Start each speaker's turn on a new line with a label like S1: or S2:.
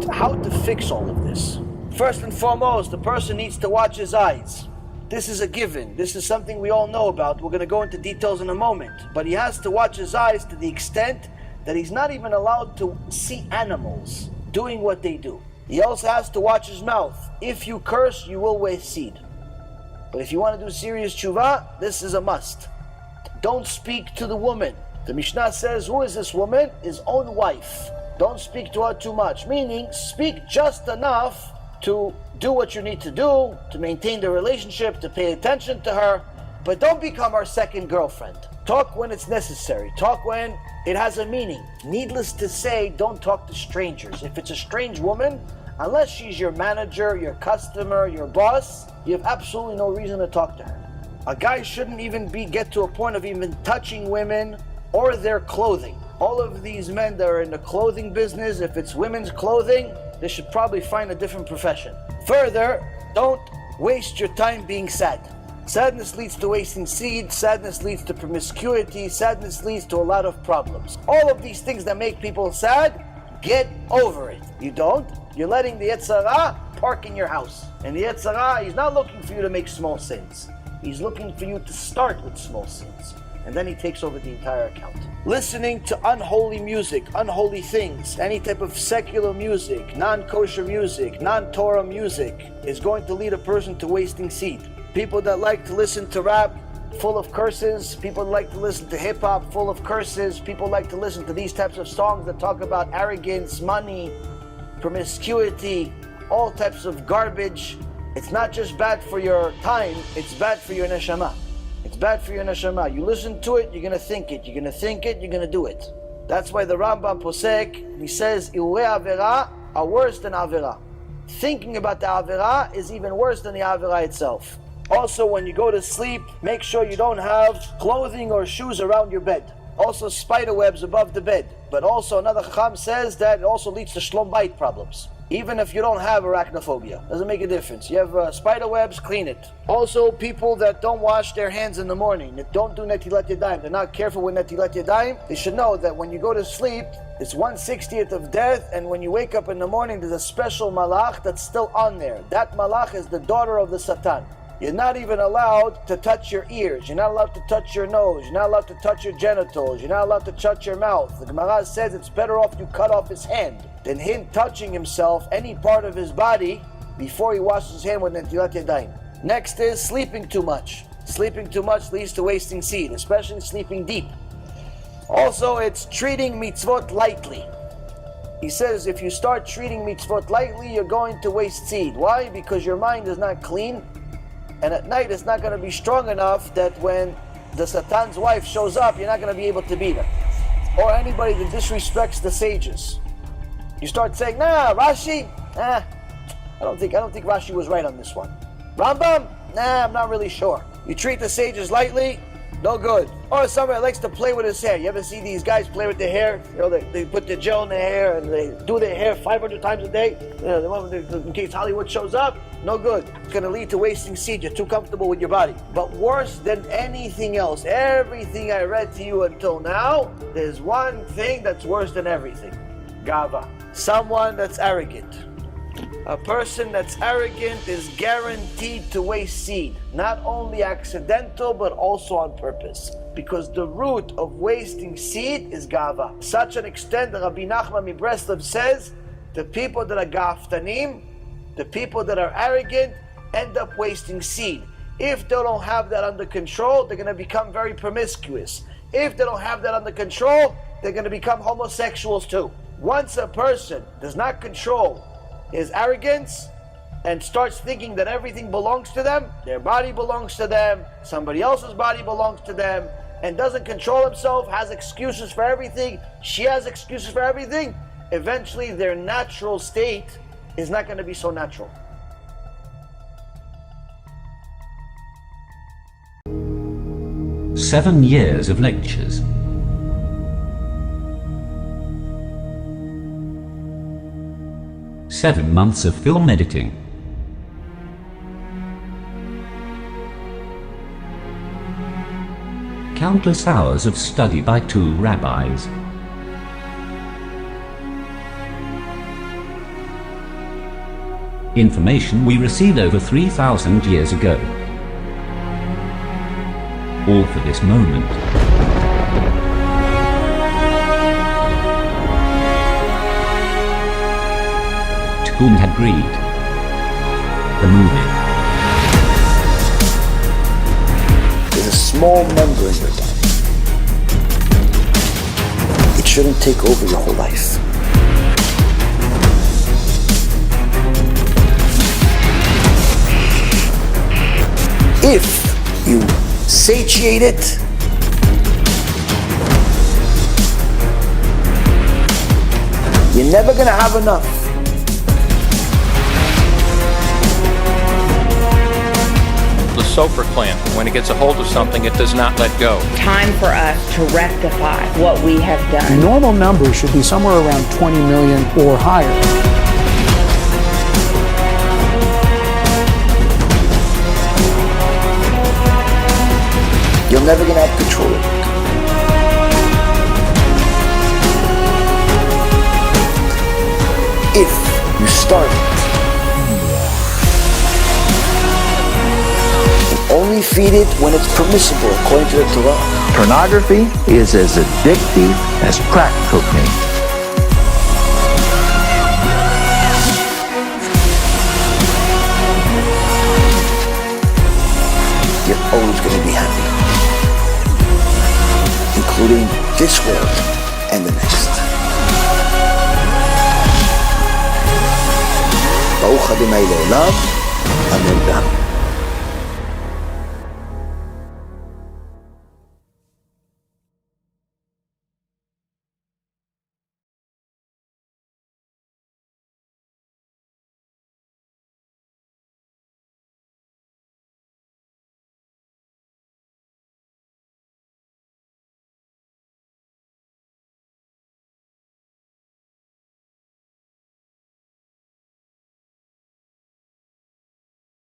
S1: how to fix all of this. First and foremost, the person needs to watch his eyes. This is a given. This is something we all know about. We're going to go into details in a moment. But he has to watch his eyes to the extent that he's not even allowed to see animals doing what they do. He also has to watch his mouth. If you curse, you will waste seed. But if you want to do serious tshuva, this is a must. Don't speak to the woman. The Mishnah says, who is this woman? His own wife. Don't speak to her too much. Meaning, speak just enough to do what you need to do, to maintain the relationship, to pay attention to her, but don't become her second girlfriend. Talk when it's necessary. Talk when it has a meaning. Needless to say, don't talk to strangers. If it's a strange woman, unless she's your manager, your customer, your boss, you have absolutely no reason to talk to her. A guy shouldn't even get to a point of even touching women or their clothing. All of these men that are in the clothing business, if it's women's clothing, they should probably find a different profession. Further, don't waste your time being sad. Sadness leads to wasting seed, sadness leads to promiscuity, sadness leads to a lot of problems. All of these things that make people sad, get over it. You don't, you're letting the Yetzer Hara park in your house. And the Yetzer Hara, he's not looking for you to make small sins. He's looking for you to start with small sins. And then he takes over the entire account. Listening to unholy music, unholy things, any type of secular music, non-kosher music, non-Torah music is going to lead a person to wasting seed. People that like to listen to rap full of curses, people that like to listen to hip-hop full of curses, people like to listen to these types of songs that talk about arrogance, money, promiscuity, all types of garbage. It's not just bad for your time, it's bad for your neshama. It's bad for your neshama. You listen to it, you're going to think it. You're going to think it, you're going to do it. That's why the Rambam posek, he says, Iurei Avera are worse than Avera. Thinking about the Avera is even worse than the Avera itself. Also, when you go to sleep, make sure you don't have clothing or shoes around your bed. Also, spider webs above the bed. But also, another Chacham says that it also leads to shlom bayit problems. Even if you don't have arachnophobia, doesn't make a difference. You have spider webs, clean it. Also, people that don't wash their hands in the morning, that don't do netilat yadayim, they're not careful with netilat yadayim, they should know that when you go to sleep, it's 1/60th of death, and when you wake up in the morning, there's a special malach that's still on there. That malach is the daughter of the Satan. You're not even allowed to touch your ears. You're not allowed to touch your nose. You're not allowed to touch your genitals. You're not allowed to touch your mouth. The Gemara says it's better off you cut off his hand than him touching himself, any part of his body, before he washes his hand with netilat yadayim. Next is sleeping too much. Sleeping too much leads to wasting seed, especially sleeping deep. Also, it's treating mitzvot lightly. He says if you start treating mitzvot lightly, you're going to waste seed. Why? Because your mind is not clean. And at night, it's not going to be strong enough that when the Satan's wife shows up, you're not going to be able to beat her. Or anybody that disrespects the sages. You start saying, nah, Rashi, I don't think Rashi was right on this one. Rambam, I'm not really sure. You treat the sages lightly, no good. Or somebody that likes to play with his hair. You ever see these guys play with their hair? You know, they put their gel in their hair and they do their hair 500 times a day. You know, in case Hollywood shows up, no good. It's going to lead to wasting seed. You're too comfortable with your body. But worse than anything else, everything I read to you until now, there's one thing that's worse than everything. Gava. Someone that's arrogant. A person that's arrogant is guaranteed to waste seed. Not only accidental, but also on purpose. Because the root of wasting seed is gava. Such an extent that Rabbi Nachman Mibreslov says, the people that are gaftanim, the people that are arrogant, end up wasting seed. If they don't have that under control, they're going to become very promiscuous. If they don't have that under control, they're going to become homosexuals too. Once a person does not control his arrogance and starts thinking that everything belongs to them, their body belongs to them, somebody else's body belongs to them, and doesn't control himself, has excuses for everything, she has excuses for everything, eventually their natural state is not going to be so natural.
S2: Seven years of lectures. Seven months of film editing. Countless hours of study by two rabbis. information we received over 3,000 years ago. All for this moment. Tikkun HaBrit, the movie.
S1: There's a small member in your body. It shouldn't take over your whole life. If you satiate it, you're never going to have enough.
S3: The Sofer clan, when it gets a hold of something, it does not let go.
S4: Time for us to rectify what we have done.
S5: Normal numbers should be somewhere around 20 million or higher.
S1: You're never going to have control of it. If you start it, and only feed it when it's permissible according to the Torah.
S6: Pornography is as addictive as crack cocaine.
S1: You're always going to be happy, including this world and the next. Baruch Adonai Le'olam, Amen.